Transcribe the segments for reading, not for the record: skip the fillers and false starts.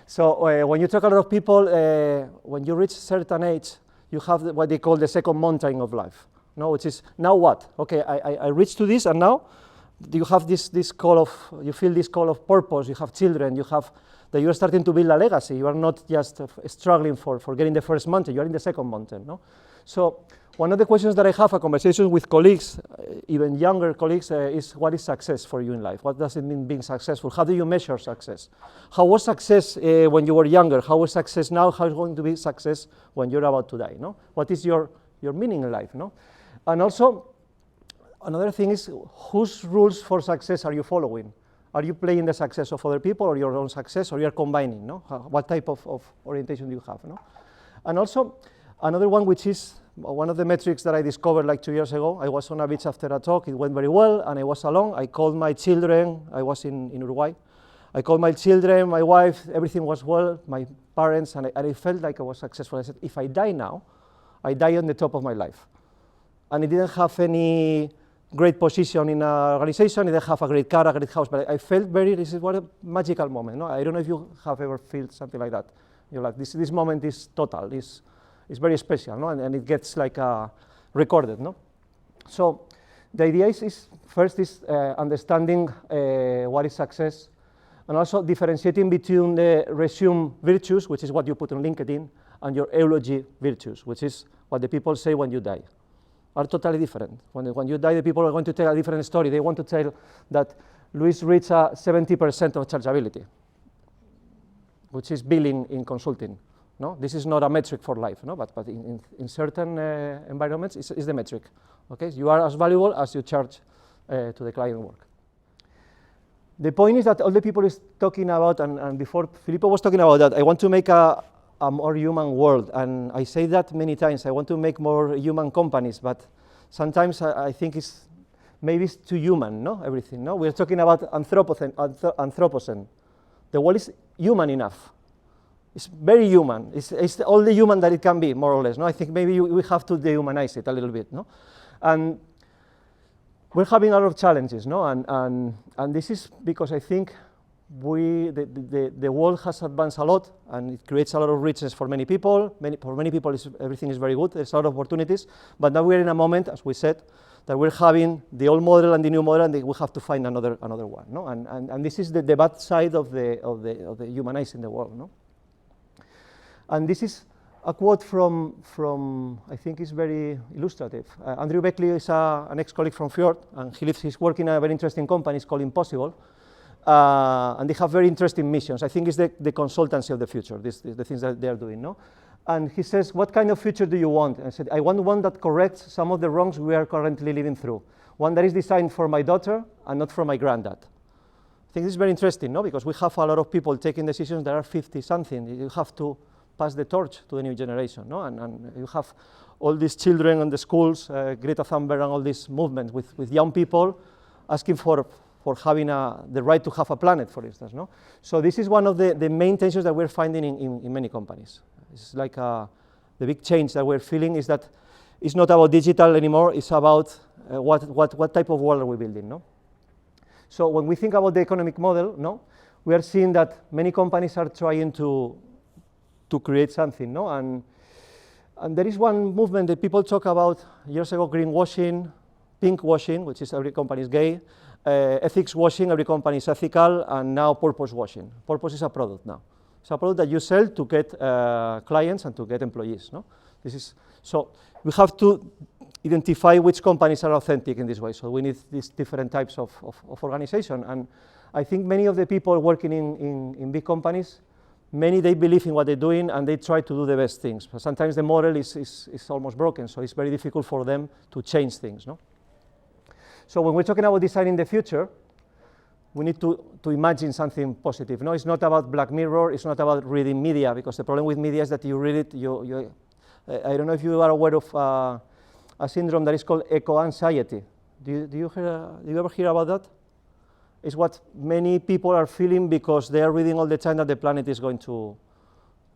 So when you talk a lot of people, when you reach a certain age, you have what they call the second mountain of life, no? Which is, now what? Okay, I reached to this, and now you have this call of, you feel this call of purpose, you have children, you have, that you are starting to build a legacy. You are not just struggling for getting the first mountain, you are in the second mountain, no? So one of the questions that I have a conversation with colleagues, even younger colleagues, is what is success for you in life? What does it mean being successful? How do you measure success? How was success when you were younger? How was success now? How is going to be success when you're about to die, no? What is your meaning in life, no? And also, another thing is, whose rules for success are you following? Are you playing the success of other people or your own success, or you are combining, no? What type of orientation do you have, no? And also, another one, which is one of the metrics that I discovered like 2 years ago. I was on a beach after a talk, it went very well, and I was alone. I called my children, I was in Uruguay. I called my children, my wife, everything was well, my parents, and I felt like I was successful. I said, if I die now, I die on the top of my life. And I didn't have any great position in an organization, I didn't have a great car, a great house, but I felt this is what a magical moment, no? I don't know if you have ever felt something like that. You're like, this moment is total, it's very special, no? And it gets like recorded, no? So the idea is first is understanding what is success, and also differentiating between the resume virtues, which is what you put on LinkedIn, and your eulogy virtues, which is what the people say when you die. Are totally different. When you die, the people are going to tell a different story. They want to tell that Luis reached 70% of chargeability, which is billing in consulting. No, this is not a metric for life, no? But in certain environments, it's the metric. Okay, you are as valuable as you charge to the client work. The point is that all the people is talking about, and before Filippo was talking about that, I want to make a more human world, and I say that many times. I want to make more human companies, but sometimes I think maybe it's too human, no? Everything, no? We're talking about Anthropocene. The world is human enough. It's very human. It's all the human that it can be, more or less. No, I think maybe we have to dehumanize it a little bit, no? And we're having a lot of challenges, no? And this is because I think the world has advanced a lot, and it creates a lot of richness for many people. For many people, everything is very good. There's a lot of opportunities. But now we're in a moment, as we said, that we're having the old model and the new model, and we have to find another one, no? And this is the bad side of the humanizing the world, no? And this is a quote from I think is very illustrative. Andrew Beckley is an ex-colleague from Fjord, and he's working at a very interesting company. It's called Impossible, and they have very interesting missions. I think it's the consultancy of the future, the things that they are doing, no? And he says, what kind of future do you want? And I said, I want one that corrects some of the wrongs we are currently living through. One that is designed for my daughter and not for my granddad. I think this is very interesting, no? Because we have a lot of people taking decisions that are 50-something. You have to pass the torch to the new generation, no? And you have all these children in the schools, Greta Thunberg and all these movements with young people asking for having the right to have a planet, for instance, no? So this is one of the main tensions that we're finding in many companies. It's like the big change that we're feeling is that it's not about digital anymore, it's about what type of world are we building, no? So when we think about the economic model, no, we are seeing that many companies are trying to create something, no? And there is one movement that people talk about years ago: greenwashing, pinkwashing, which is every company is gay, ethics washing, every company is ethical, and now purpose washing. Purpose is a product now. It's a product that you sell to get clients and to get employees, no? So we have to identify which companies are authentic in this way. So we need these different types of organization, and I think many of the people working in big companies, they believe in what they're doing and they try to do the best things. But sometimes the model is almost broken, so it's very difficult for them to change things, no? So when we're talking about designing the future, we need to imagine something positive. No, it's not about Black Mirror, it's not about reading media, because the problem with media is that you read it, I don't know if you are aware of a syndrome that is called eco-anxiety. Do you ever hear about that? It's what many people are feeling because they are reading all the time that the planet is going to,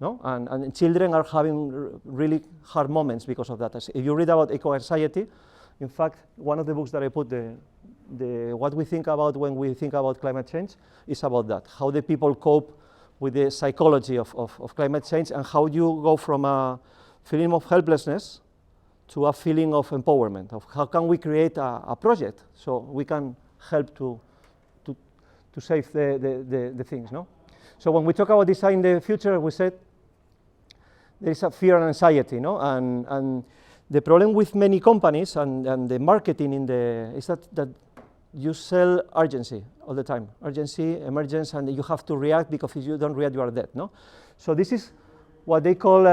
no? And children are having really hard moments because of that. If you read about eco-anxiety, In fact, one of the books that I put, what we think about when we think about climate change is about that, how the people cope with the psychology of climate change and how you go from a feeling of helplessness to a feeling of empowerment, of how can we create a project so we can help to save the things, no? So when we talk about design the future, we said there is a fear and anxiety, no? And the problem with many companies and the marketing is that you sell urgency all the time, urgency, emergence, and you have to react because if you don't react, you are dead, no? So this is what they call,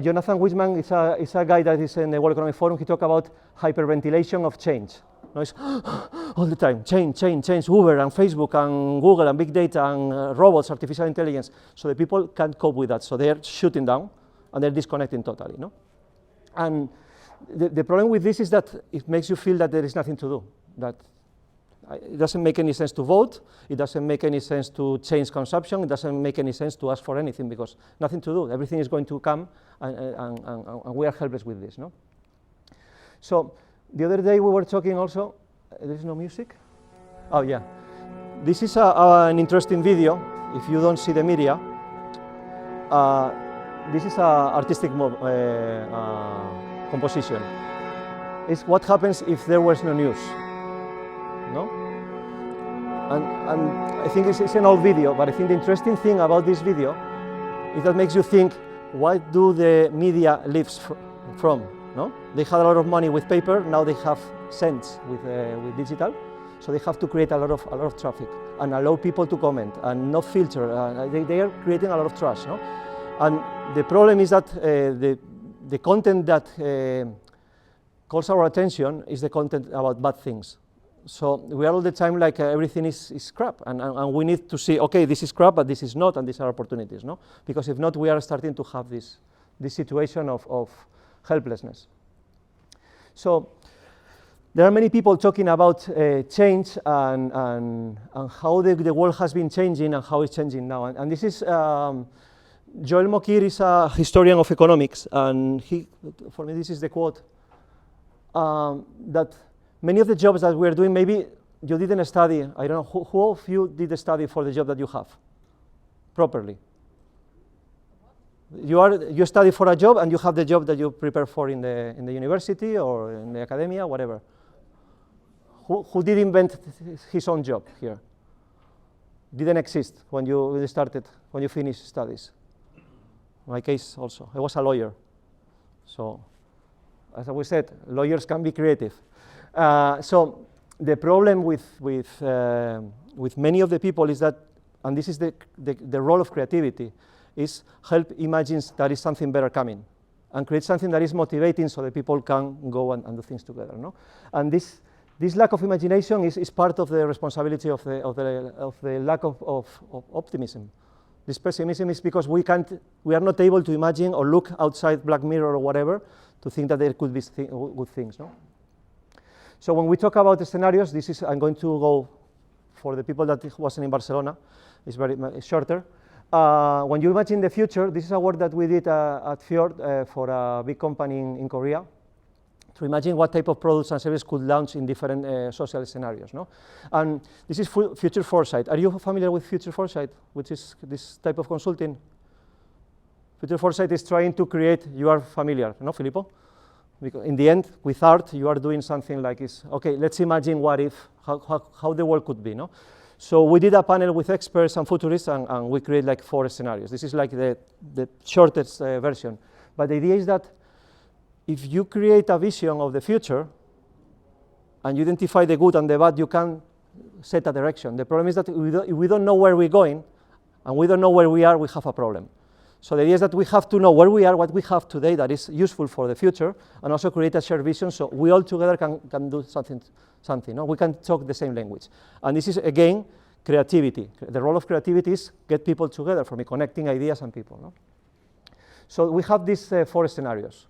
Jonathan Wiseman is a guy that is in the World Economic Forum. He talks about hyperventilation of change. No, it's all the time, change, Uber and Facebook and Google and big data and robots, artificial intelligence. So the people can't cope with that. So they're shutting down and they're disconnecting totally, no? And the problem with this is that it makes you feel that there is nothing to do, that it doesn't make any sense to vote, it doesn't make any sense to change consumption, it doesn't make any sense to ask for anything because nothing to do, everything is going to come and we are helpless with this, no? So the other day we were talking also, there's no music? Oh yeah, this is an interesting video, if you don't see the media. This is an artistic composition. It's what happens if there was no news, no? And I think it's an old video, but I think the interesting thing about this video is that makes you think, what do the media lives from, no? They had a lot of money with paper, now they have cents with digital, so they have to create a lot of traffic and allow people to comment and no filter. They are creating a lot of trash, no? And the problem is that the content that calls our attention is the content about bad things. So we are all the time like everything is crap, and we need to see, okay, this is crap, but this is not, and these are opportunities, no? Because if not, we are starting to have this situation of helplessness. So there are many people talking about change and how the world has been changing and how it's changing now. And this is, Joel Mokyr is a historian of economics, and for me this is the quote, that many of the jobs that we're doing, maybe you didn't study, I don't know, who of you did the study for the job that you have, properly? You study for a job and you have the job that you prepare for in the university or in the academia, whatever. Who did invent his own job here? Didn't exist when you started, when you finished studies. In my case also, I was a lawyer. So, as we said, lawyers can be creative. So the problem with many of the people is that, and this is the role of creativity, is help imagine there is something better coming and create something that is motivating so that people can go and do things together, no? And this lack of imagination is part of the responsibility of the lack of optimism. This pessimism is because we are not able to imagine or look outside Black Mirror or whatever to think that there could be good things, no? So when we talk about the scenarios, I'm going to go for the people that wasn't in Barcelona, it's very shorter. When you imagine the future, this is a work that we did at Fjord for a big company in Korea, to imagine what type of products and services could launch in different social scenarios, no? And this is future foresight. Are you familiar with future foresight, which is this type of consulting? Future foresight is trying to create, you are familiar, no, Filippo? Because in the end, with art, you are doing something like this. Okay, let's imagine what if, how the world could be, no? So we did a panel with experts and futurists, and we create like 4 scenarios. This is like the shortest version. But the idea is that if you create a vision of the future, and you identify the good and the bad, you can set a direction. The problem is that if we don't know where we're going, and we don't know where we are, we have a problem. So the idea is that we have to know where we are, what we have today that is useful for the future, and also create a shared vision so we all together can do something. No? We can talk the same language. And this is, again, creativity. The role of creativity is get people together for me, connecting ideas and people. No? So we have these 4 scenarios.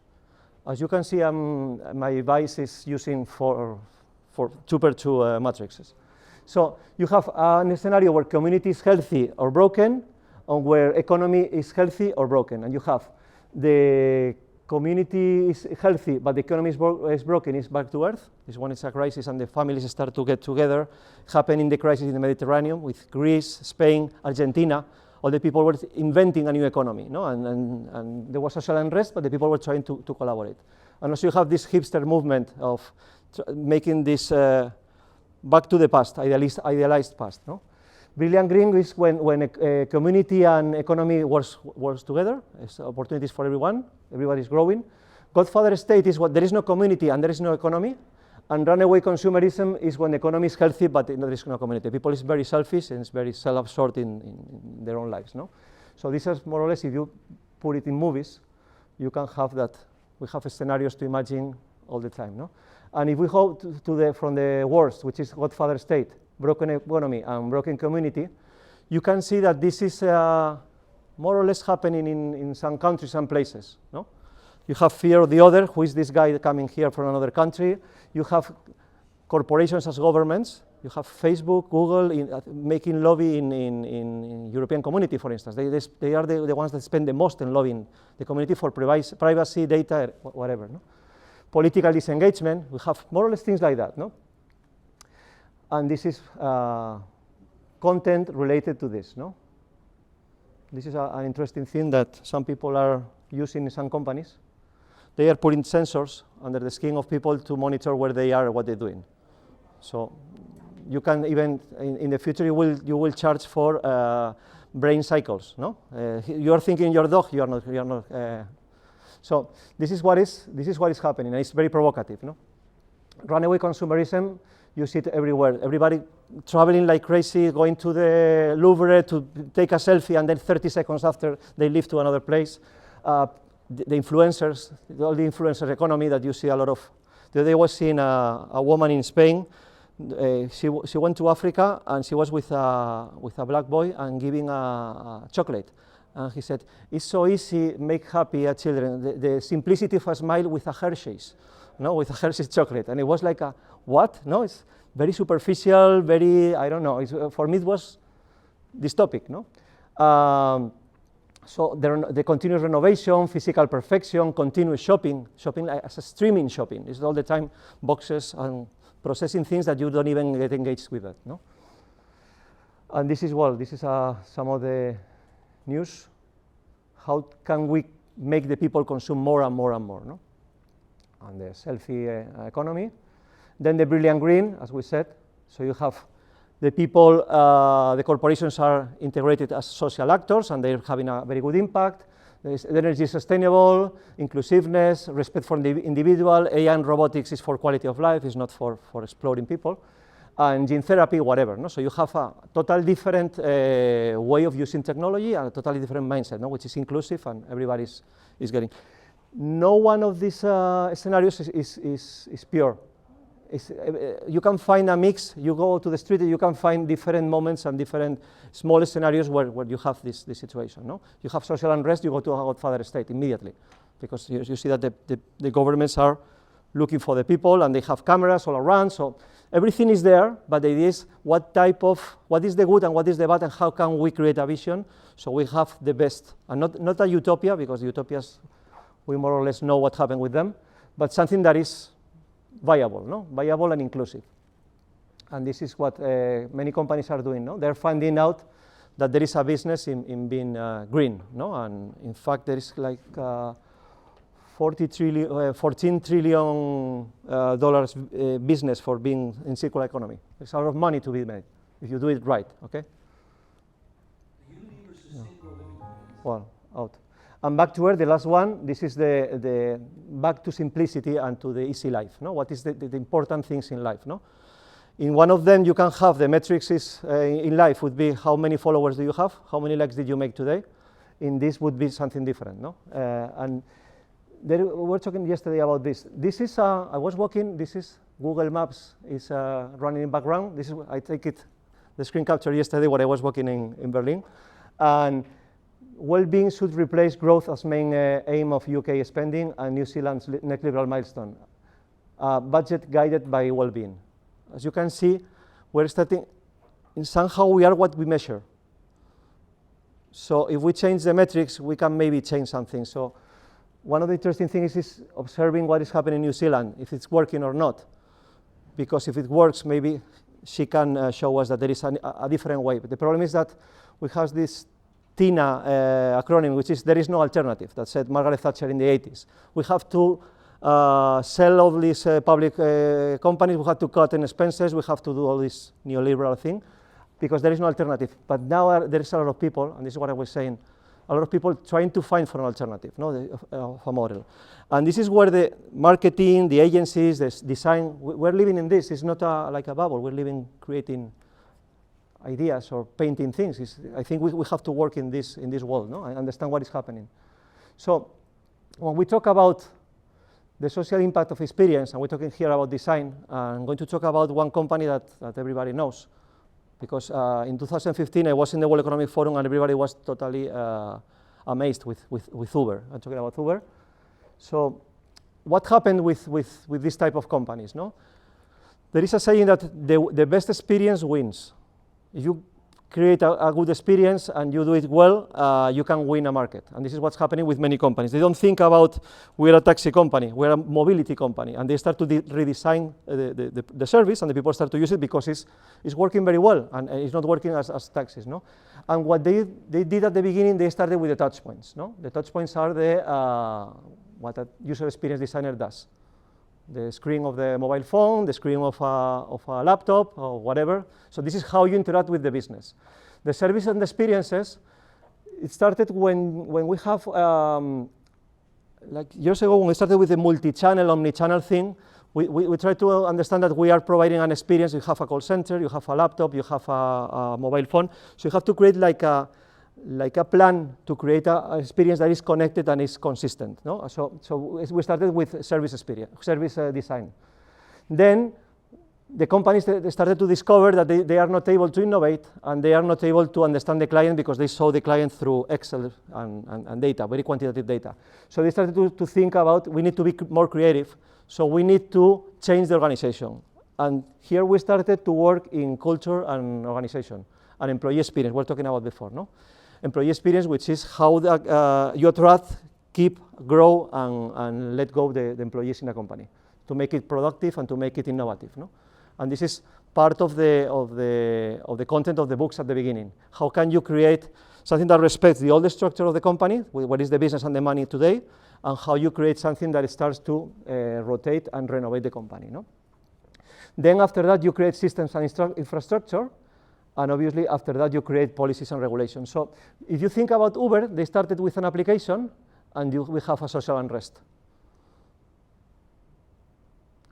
As you can see, my device is using 4 2x2 matrices. So you have a scenario where community is healthy or broken, and where economy is healthy or broken. And you have the community is healthy, but the economy is broken, is back to earth. This one is a crisis, and the families start to get together. Happening the crisis in the Mediterranean with Greece, Spain, Argentina. All the people were inventing a new economy, no? And there was social unrest, but the people were trying to collaborate. And also you have this hipster movement of making this back to the past, idealized past, no? Brilliant green is when a community and economy works together. It's opportunities for everyone. Everybody's growing. Godfather State is what there is no community and there is no economy. And runaway consumerism is when the economy is healthy, but there is no community. People is very selfish and is very self-absorbed in their own lives, no? So this is more or less, if you put it in movies, you can have that. We have scenarios to imagine all the time, no? And if we go from the worst, which is Godfather State, broken economy and broken community, you can see that this is more or less happening in some countries and places, no? You have fear of the other, who is this guy coming here from another country. You have corporations as governments. You have Facebook, Google making lobby in European community, for instance. They are the ones that spend the most in lobbying the community for privacy, data, whatever, no? Political disengagement, we have more or less things like that, no? And this is content related to this, no? This is an interesting thing that some people are using in some companies. They are putting sensors under the skin of people to monitor where they are and what they're doing. So you can even, in the future, you will charge for brain cycles, no? You are thinking your dog, you are not. So this is what is happening, and it's very provocative, no? Runaway consumerism, you see it everywhere. Everybody traveling like crazy, going to the Louvre to take a selfie, and then 30 seconds after they leave to another place. The influencers, all the influencer economy that you see a lot of. The other day I was seeing a woman in Spain. She went to Africa and she was with a black boy and giving a chocolate. And he said, it's so easy, make happy children. The simplicity of a smile with a Hershey's, no, with a Hershey's chocolate. And it was like a, what? No, it's very superficial, very, I don't know. For me it was dystopic, no? So the continuous renovation, physical perfection, continuous shopping like as a streaming shopping. It's all the time boxes and processing things that you don't even get engaged with that, no? And this is, well, this is some of the news. How can we make the people consume more and more and more, no? And the selfie economy. Then the brilliant green, as we said. So you have the people, the corporations are integrated as social actors, and they're having a very good impact. The energy is sustainable, inclusiveness, respect for the individual. AI and robotics is for quality of life, it's not for exploring people. And gene therapy, whatever, no? So you have a totally different way of using technology and a totally different mindset, no? Which is inclusive and everybody is getting. No one of these scenarios is pure. You can find a mix. You go to the street, you can find different moments and different small scenarios where you have this situation, no? You have social unrest, you go to a Godfather State immediately, because you see that the governments are looking for the people and they have cameras all around, so everything is there, but the idea is what is the good and what is the bad and how can we create a vision so we have the best, and not a utopia, because utopias, we more or less know what happened with them, but something that is viable, no? Viable and inclusive. And this is what many companies are doing, no? They're finding out that there is a business in being green, no? And in fact, there is like 14 trillion dollars business for being in circular economy. There's a lot of money to be made if you do it right, okay? Well, out. And back to where the last one, this is the back to simplicity and to the easy life, no? What is the important things in life, no? In one of them, you can have the metrics is in life would be how many followers do you have, how many likes did you make today. In this would be something different, no? And we were talking yesterday about this. This is, I was walking, this is Google Maps is running in background. This is, I take it, the screen capture yesterday when I was walking in Berlin. And well-being should replace growth as main aim of UK spending and New Zealand's neoliberal milestone. Budget guided by well-being. As you can see, we're starting, somehow we are what we measure. So if we change the metrics, we can maybe change something. So one of the interesting things is observing what is happening in New Zealand, if it's working or not. Because if it works, maybe she can show us that there is a different way. But the problem is that we have this TINA acronym, which is there is no alternative, that said Margaret Thatcher in the 80s. We have to sell all these public companies, we have to cut in expenses, we have to do all this neoliberal thing, because there is no alternative. But now there is a lot of people, and this is what I was saying, a lot of people trying to find for an alternative, of a model. And this is where the marketing, the agencies, the design, we're living in this. It's not like a bubble. We're living, creating ideas or painting things. I think we have to work in this world, no? I understand what is happening. So when we talk about the social impact of experience, and we're talking here about design, I'm going to talk about one company that everybody knows. Because in 2015, I was in the World Economic Forum, and everybody was totally amazed with Uber. I'm talking about Uber. So what happened with this type of companies? No? There is a saying that the best experience wins. If you create a good experience and you do it well, you can win a market. And this is what's happening with many companies. They don't think about, we're a taxi company, we're a mobility company, and they start to redesign the service, and the people start to use it because it's working very well, and it's not working as taxis. No? And what they did at the beginning, they started with the touch points. No? The touch points are what a user experience designer does. The screen of the mobile phone, the screen of a laptop, or whatever. So this is how you interact with the business. The service and the experiences, it started when we have, like years ago, when we started with the multi-channel, omni-channel thing, we try to understand that we are providing an experience. You have a call center, you have a laptop, you have a mobile phone. So you have to create like a plan to create an experience that is connected and is consistent. No? So we started with service design. Then the companies started to discover that they are not able to innovate, and they are not able to understand the client because they saw the client through Excel and data, very quantitative data. So they started to think about, we need to be more creative, so we need to change the organization. And here we started to work in culture and organization, and employee experience, we're talking about before, no? Employee experience, which is how you attract, keep, grow, and let go the employees in a company, to make it productive and to make it innovative. No? And this is part of the content of the books at the beginning. How can you create something that respects the old structure of the company, what is the business and the money today, and how you create something that starts to rotate and renovate the company. No? Then after that, you create systems and infrastructure. And obviously, after that, you create policies and regulations. So if you think about Uber, they started with an application, and we have a social unrest.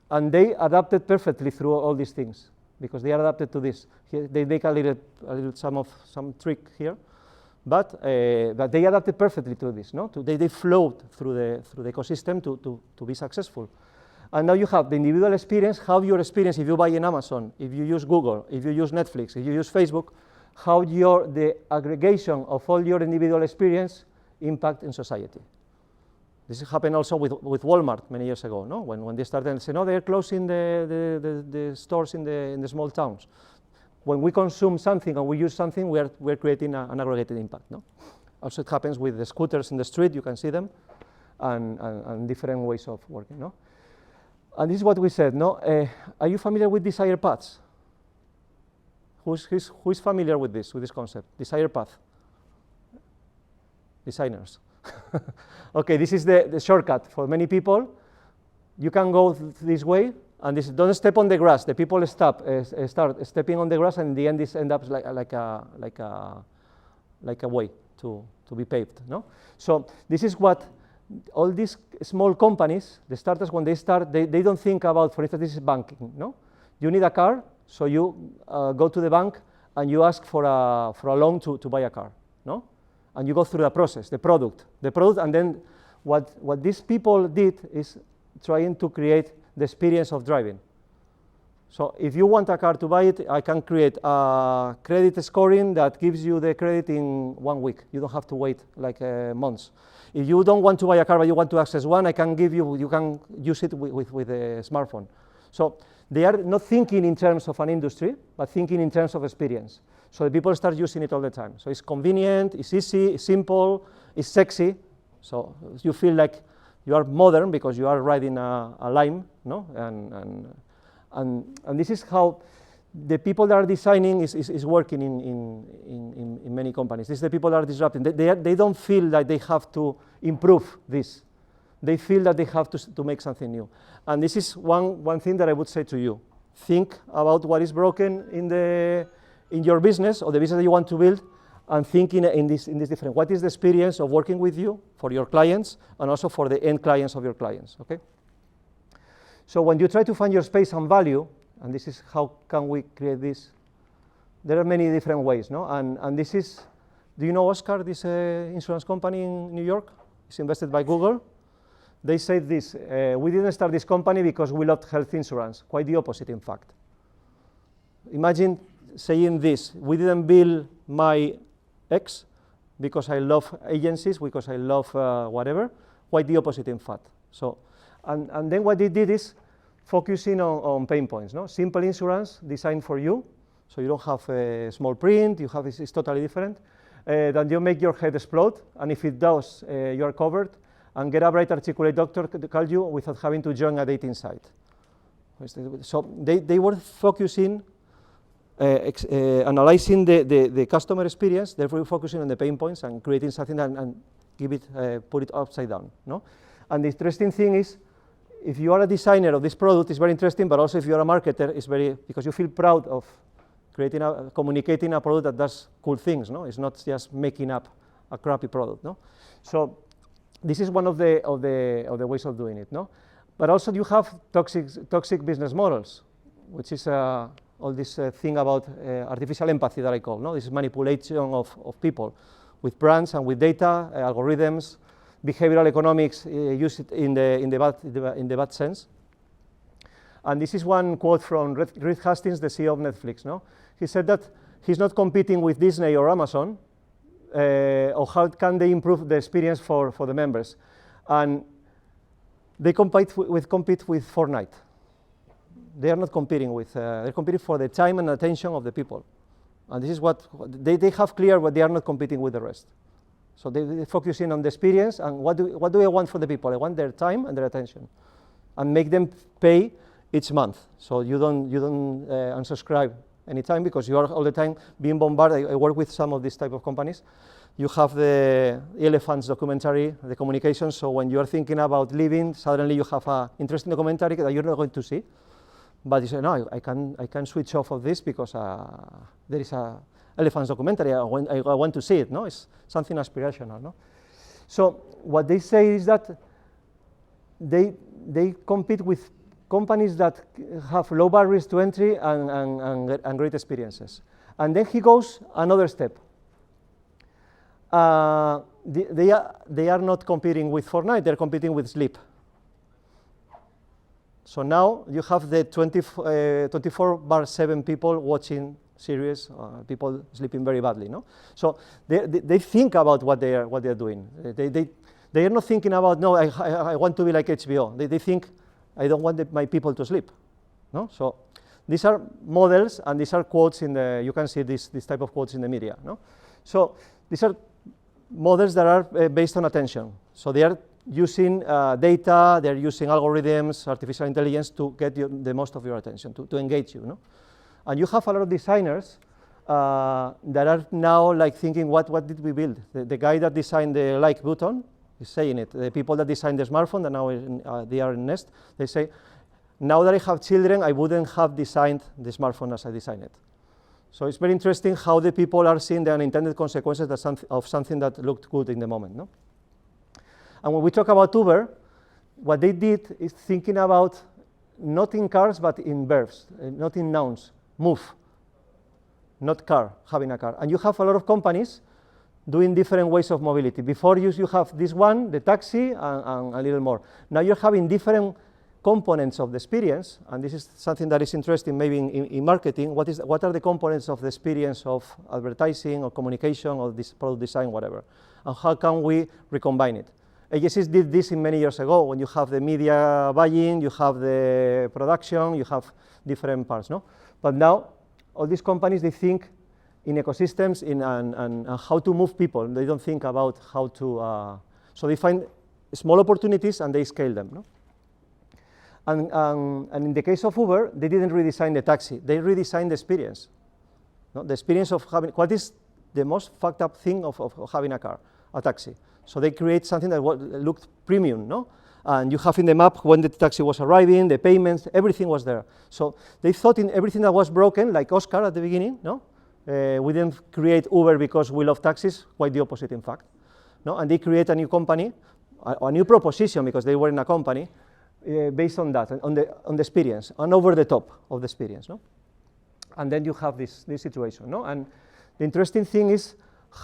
And they adapted perfectly through all these things, because they are adapted to this. Here, they make a little some trick here, but they adapted perfectly to this. No? They flowed through the ecosystem to be successful. And now you have the individual experience, how your experience, if you buy in Amazon, if you use Google, if you use Netflix, if you use Facebook, how the aggregation of all your individual experience impact in society. This happened also with Walmart many years ago, no? When they started and said, no, they're closing the stores in the small towns. When we consume something and we use something, we're creating an aggregated impact. No? Also it happens with the scooters in the street, you can see them, and different ways of working. No? And this is what we said, no? Are you familiar with desire paths? Who is familiar with this concept? Desire path? Designers. Okay, this is the shortcut for many people. You can go this way, and don't step on the grass. The people start stepping on the grass, and in the end, this ends up like a way to be paved. No? So this is what all these small companies, the startups, when they start, they don't think about, for instance, this is banking. No? You need a car, so you go to the bank and you ask for a loan to buy a car. No? And you go through the process, the product, and then what these people did is trying to create the experience of driving. So if you want a car to buy it, I can create a credit scoring that gives you the credit in 1 week. You don't have to wait like months. If you don't want to buy a car but you want to access one, I can give you can use it with a smartphone. So they are not thinking in terms of an industry, but thinking in terms of experience. So the people start using it all the time. So it's convenient, it's easy, it's simple, it's sexy. So you feel like You are modern because you are riding a Lime, no? And this is how the people that are designing is working in many companies. This is the people that are disrupting. They don't feel that they have to improve this. They feel that they have to make something new. And this is one thing that I would say to you. Think about what is broken in your business or the business that you want to build, and think in this different. What is the experience of working with you for your clients and also for the end clients of your clients, okay? So when you try to find your space and value, and this is how can we create this, there are many different ways, no? And this is, do you know Oscar, this insurance company in New York? It's invested by Google. They said this, we didn't start this company because we loved health insurance, quite the opposite in fact. Imagine saying this, we didn't build my X because I love agencies, because I love whatever, quite the opposite in fact. So, and then what they did is focusing on pain points, no? Simple insurance designed for you, so you don't have a small print, you have, it's totally different. Then you make your head explode, and if it does, you are covered, and get a bright, articulate doctor to call you without having to join a dating site. So they were focusing, analyzing the customer experience, therefore focusing on the pain points and creating something and give it, put it upside down, no? And the interesting thing is, if you are a designer of this product, it's very interesting, but also if you are a marketer, it's very, because you feel proud of creating communicating a product that does cool things, no? It's not just making up a crappy product, no? So this is one of the ways of doing it, no? But also you have toxic business models, which is all this thing about artificial empathy that I call, no? This is manipulation of people with brands and with data, algorithms, behavioral economics, use it in the bad sense. And this is one quote from Reed Hastings, the CEO of Netflix, no? He said that he's not competing with Disney or Amazon, or how can they improve the experience for the members. And they compete with Fortnite. They are not competing with, they're competing for the time and attention of the people. And this is what, they have clear what they are not competing with the rest. So they're focusing on the experience, and what do I want for the people? I want their time and their attention, and make them pay each month. So you don't unsubscribe anytime, because you are all the time being bombarded. I work with some of these type of companies. You have the elephants documentary, the communication, so when you are thinking about leaving, suddenly you have an interesting documentary that you're not going to see, but you say, no, I can switch off of this because there is a elephants documentary, I want to see it, no? It's something aspirational, no? So what they say is that they compete with companies that have low barriers to entry and great experiences. And then he goes another step. They are not competing with Fortnite, they're competing with sleep. So now you have the 24/7 people watching series, people sleeping very badly, no? So they think about what they are doing. They are not thinking about, no, I want to be like HBO. They think, I don't want my people to sleep, no? So these are models, and these are quotes in the, you can see this type of quotes in the media, no? So these are models that are based on attention. So they are using data, they're using algorithms, artificial intelligence to get the most of your attention, to engage you, no? And you have a lot of designers that are now like thinking, what did we build? The guy that designed the like button is saying it. The people that designed the smartphone, that now they are in Nest, they say, now that I have children, I wouldn't have designed the smartphone as I designed it. So it's very interesting how the people are seeing the unintended consequences of something that looked good in the moment, no? And when we talk about Uber, what they did is thinking about not in cars, but in verbs, not in nouns. Move, not car, having a car. And you have a lot of companies doing different ways of mobility. Before you have this one, the taxi, and a little more. Now you're having different components of the experience, and this is something that is interesting maybe in marketing. What are the components of the experience of advertising or communication or this product design, whatever? And how can we recombine it? Agencies did this many years ago, when you have the media buying, you have the production, you have different parts, no? But now, all these companies, they think in ecosystems and how to move people. They don't think about how to, so they find small opportunities and they scale them. No? And in the case of Uber, they didn't redesign the taxi, they redesigned the experience. No? The experience of having, what is the most fucked up thing of having a car, a taxi? So they create something that looked premium, no? And you have in the map when the taxi was arriving, the payments, everything was there. So they thought in everything that was broken, like Oscar at the beginning, no? We didn't create Uber because we love taxis, quite the opposite in fact. No? And they create a new company, a new proposition because they were in a company, based on that, on the experience, and over the top of the experience. No? And then you have this situation. No? And the interesting thing is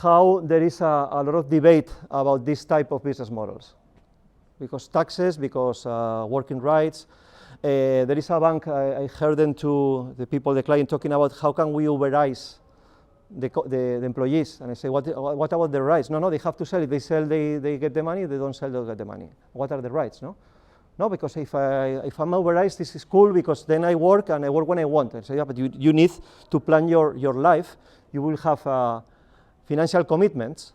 how there is a lot of debate about this type of business models. Because taxes, because working rights. There is a bank, I heard them to the people, the client, talking about how can we Uberize the employees. And I say, what about the rights? No, they have to sell it. They sell, they get the money. They don't sell, they get the money. What are the rights? No, because if I'm Uberized, this is cool because then I work and I work when I want. I say, yeah, but you need to plan your life. You will have financial commitments.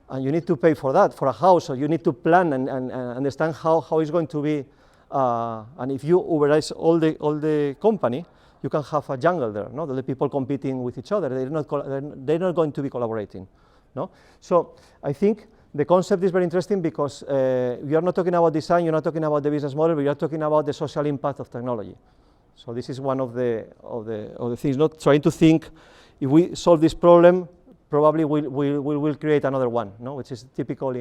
And you need to pay for that, for a house, so you need to plan and understand how it's going to be. And if you Uberize all the company, you can have a jungle there, no? The people competing with each other. They're not going to be collaborating, no? So I think the concept is very interesting because we are not talking about design, you're not talking about the business model, but you are talking about the social impact of technology. So this is one of the things. Not trying to think if we solve this problem. Probably we will create another one, no? Which is typical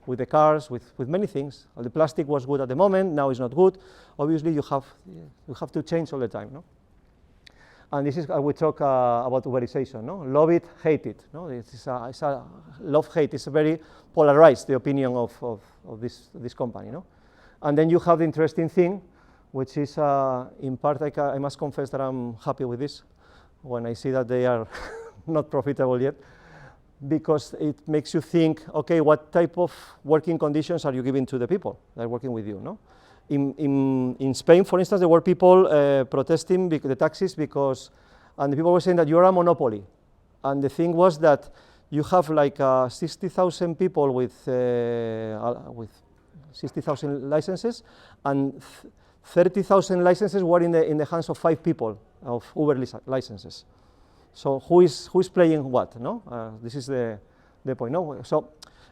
with the cars, with many things. The plastic was good at the moment, now it's not good. Obviously, you have to change all the time, no? And this is we talk about Uberization, no? Love it, hate it, no? It's a love-hate. It's a very polarized, the opinion of this company, no? And then you have the interesting thing, which is in part I must confess that I'm happy with this when I see that they are not profitable yet, because it makes you think, okay, what type of working conditions are you giving to the people that are working with you, no? In Spain, for instance, there were people protesting the taxis because, and the people were saying that you're a monopoly. And the thing was that you have like 60,000 people with 60,000 licenses, and 30,000 licenses were in the hands of 5 people of Uber licenses. So who is playing what? No, this is the point. No, so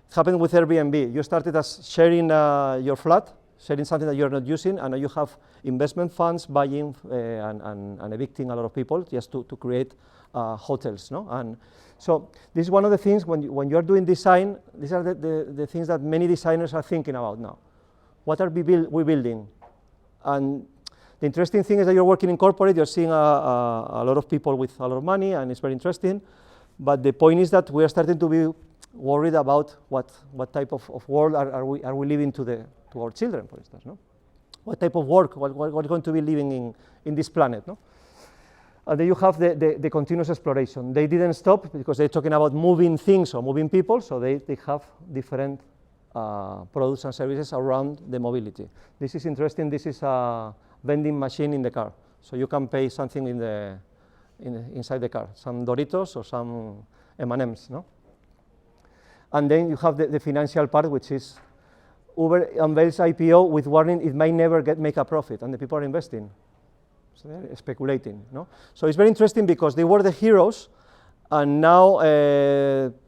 it happened with Airbnb. You started as sharing your flat, sharing something that you're not using, and now you have investment funds buying and evicting a lot of people just to create hotels. No, and so this is one of the things when you are doing design. These are the things that many designers are thinking about now. What are we building? And the interesting thing is that you're working in corporate, you're seeing a lot of people with a lot of money, and it's very interesting. But the point is that we are starting to be worried about what type of world are we leaving to our children, for instance. No? What type of work, what are going to be living in this planet? No? And then you have the continuous exploration. They didn't stop because they're talking about moving things or moving people, so they have different products and services around the mobility. This is interesting. This is a vending machine in the car, so you can pay something inside the car, some Doritos or some M&Ms, no? And then you have the financial part, which is Uber unveils IPO with warning it may never make a profit, and the people are investing, so they're speculating, no? So it's very interesting because they were the heroes, and now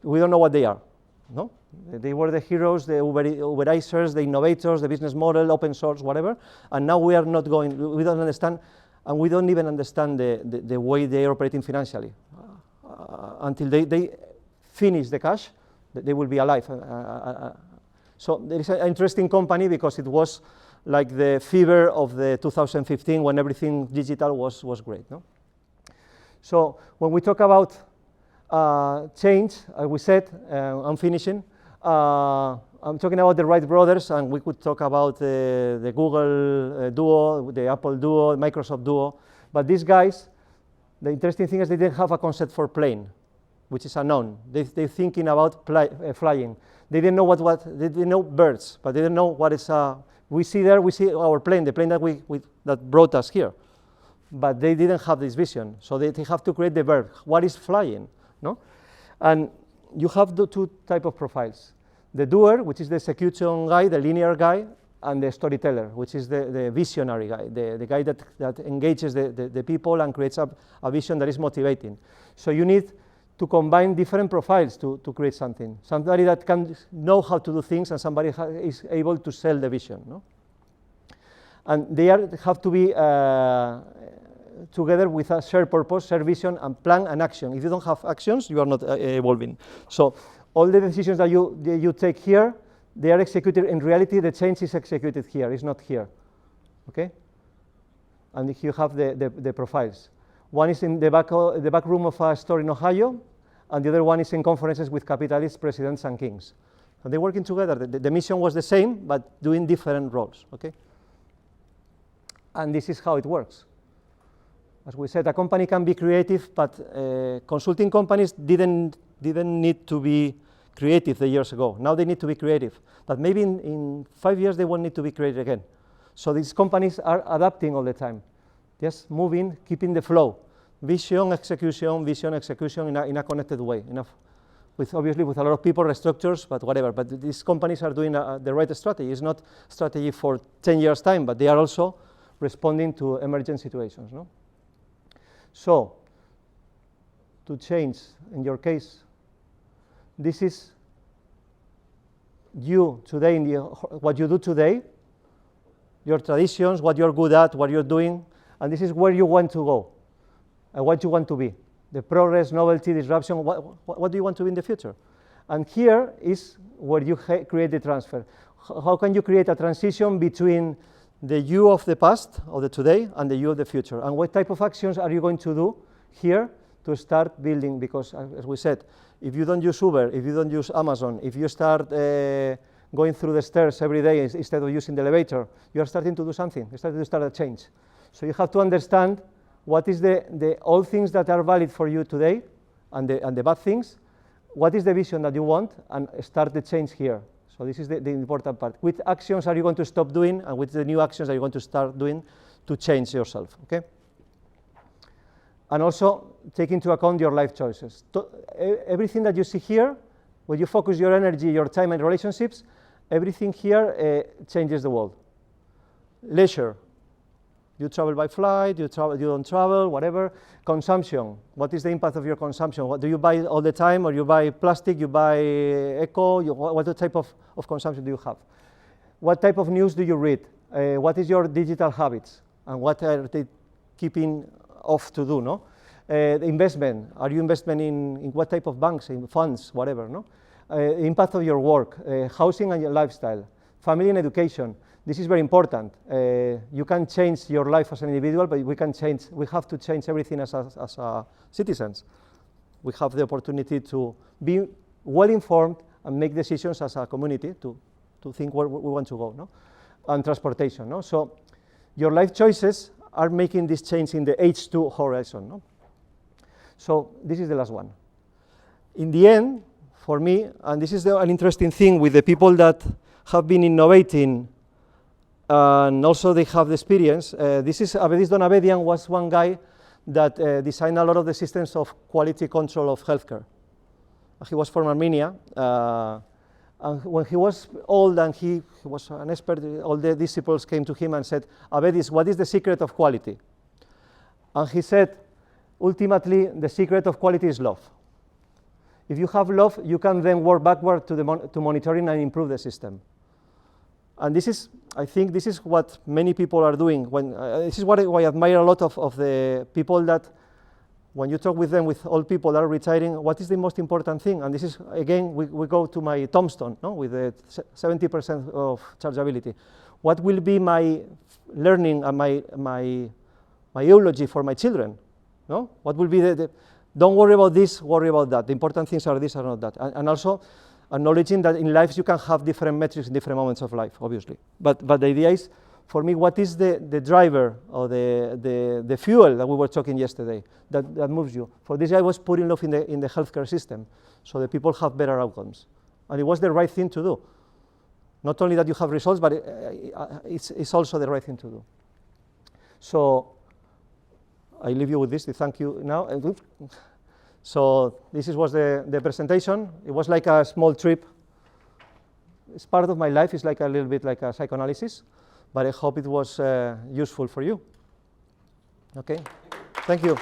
we don't know what they are, no? They were the heroes, the Uberizers, the innovators, the business model, open source, whatever, and now we are not going, we don't understand, and we don't even understand the way they are operating financially. Until they finish the cash, they will be alive. So there is an interesting company because it was like the fever of the 2015 when everything digital was great. No? So when we talk about change, as we said, I'm finishing. I'm talking about the Wright brothers, and we could talk about the Google duo, the Apple duo, Microsoft duo. But these guys, the interesting thing is they didn't have a concept for plane, which is unknown. They're thinking about flying. They didn't know they didn't know birds, but they didn't know what is. We see our plane, the plane that brought us here. But they didn't have this vision, so they have to create the verb. What is flying? No, and you have the two type of profiles. the doer, which is the execution guy, the linear guy, and the storyteller, which is the visionary guy, the guy that engages the people and creates a vision that is motivating. So you need to combine different profiles to create something. Somebody that can know how to do things and somebody is able to sell the vision. No? And they have to be together with a shared purpose, shared vision, and plan and action. If you don't have actions, you are not evolving. So all the decisions that you take here, they are executed. In reality, the change is executed here, it's not here. Okay? And you have the profiles. One is in the back room of a store in Ohio, and the other one is in conferences with capitalists, presidents, and kings. And they're working together. The mission was the same, but doing different roles. Okay? And this is how it works. As we said, a company can be creative, but consulting companies didn't need to be creative the years ago. Now they need to be creative. But maybe in 5 years they won't need to be creative again. So these companies are adapting all the time. Just moving, keeping the flow. Vision, execution in a connected way. Obviously with a lot of people, restructures, but whatever. But these companies are doing the right strategy. It's not strategy for 10 years' time, but they are also responding to emergent situations. No? So, to change, in your case, this is you today, what you do today, your traditions, what you're good at, what you're doing, and this is where you want to go, and what you want to be. The progress, novelty, disruption, what do you want to be in the future? And here is where you create the transfer. How can you create a transition between the you of the past, or the today, and the you of the future? And what type of actions are you going to do here to start building? Because, as we said, if you don't use Uber, if you don't use Amazon, if you start going through the stairs every day instead of using the elevator, you are starting to do something. You're starting to start a change. So you have to understand what is the all things that are valid for you today, and the bad things. What is the vision that you want, and start the change here. So this is the important part. Which actions are you going to stop doing, and which the new actions are you going to start doing to change yourself, okay? And also take into account your life choices. Everything that you see here, when you focus your energy, your time, and relationships, everything here changes the world. Leisure. You travel by flight, you don't travel, whatever. Consumption. What is the impact of your consumption? What do you buy all the time, or you buy plastic, you buy eco? What type of consumption do you have? What type of news do you read? What is your digital habits? And what are they keeping off to do, no? Investment. Are you investing in what type of banks, in funds, whatever, no? Impact of your work, housing and your lifestyle, family and education. This is very important. You can change your life as an individual, but we have to change everything as citizens. We have the opportunity to be well informed and make decisions as a community to think where we want to go, no? And transportation, no? So your life choices are making this change in the H2 horizon, no? So this is the last one. In the end, for me, and this is an interesting thing with the people that have been innovating, and also they have the experience. This Don Abedian was one guy that designed a lot of the systems of quality control of healthcare. He was from Armenia, and when he was old and he was an expert, all the disciples came to him and said, Abedis, what is the secret of quality? And he said, ultimately, the secret of quality is love. If you have love, you can then work backward to monitoring and improve the system. And this is, I think this is what many people are doing. This is what I admire a lot of the people that, when you talk with them, with old people that are retiring, what is the most important thing? And this is, again, we go to my tombstone, no? With the 70% of chargeability. What will be my learning and my eulogy for my children? No? What will be don't worry about this, worry about that. The important things are this or not that. And also, acknowledging that in life you can have different metrics in different moments of life, obviously. But the idea is, for me, what is the driver or the fuel that we were talking yesterday that moves you? For this guy was putting love in the healthcare system, so the people have better outcomes. And it was the right thing to do. Not only that you have results, but it's also the right thing to do. So I leave you with this. Thank you now. So this was the presentation. It was like a small trip it's part of my life. It's like a little bit like a psychoanalysis, but I hope it was useful for you. Okay, thank you.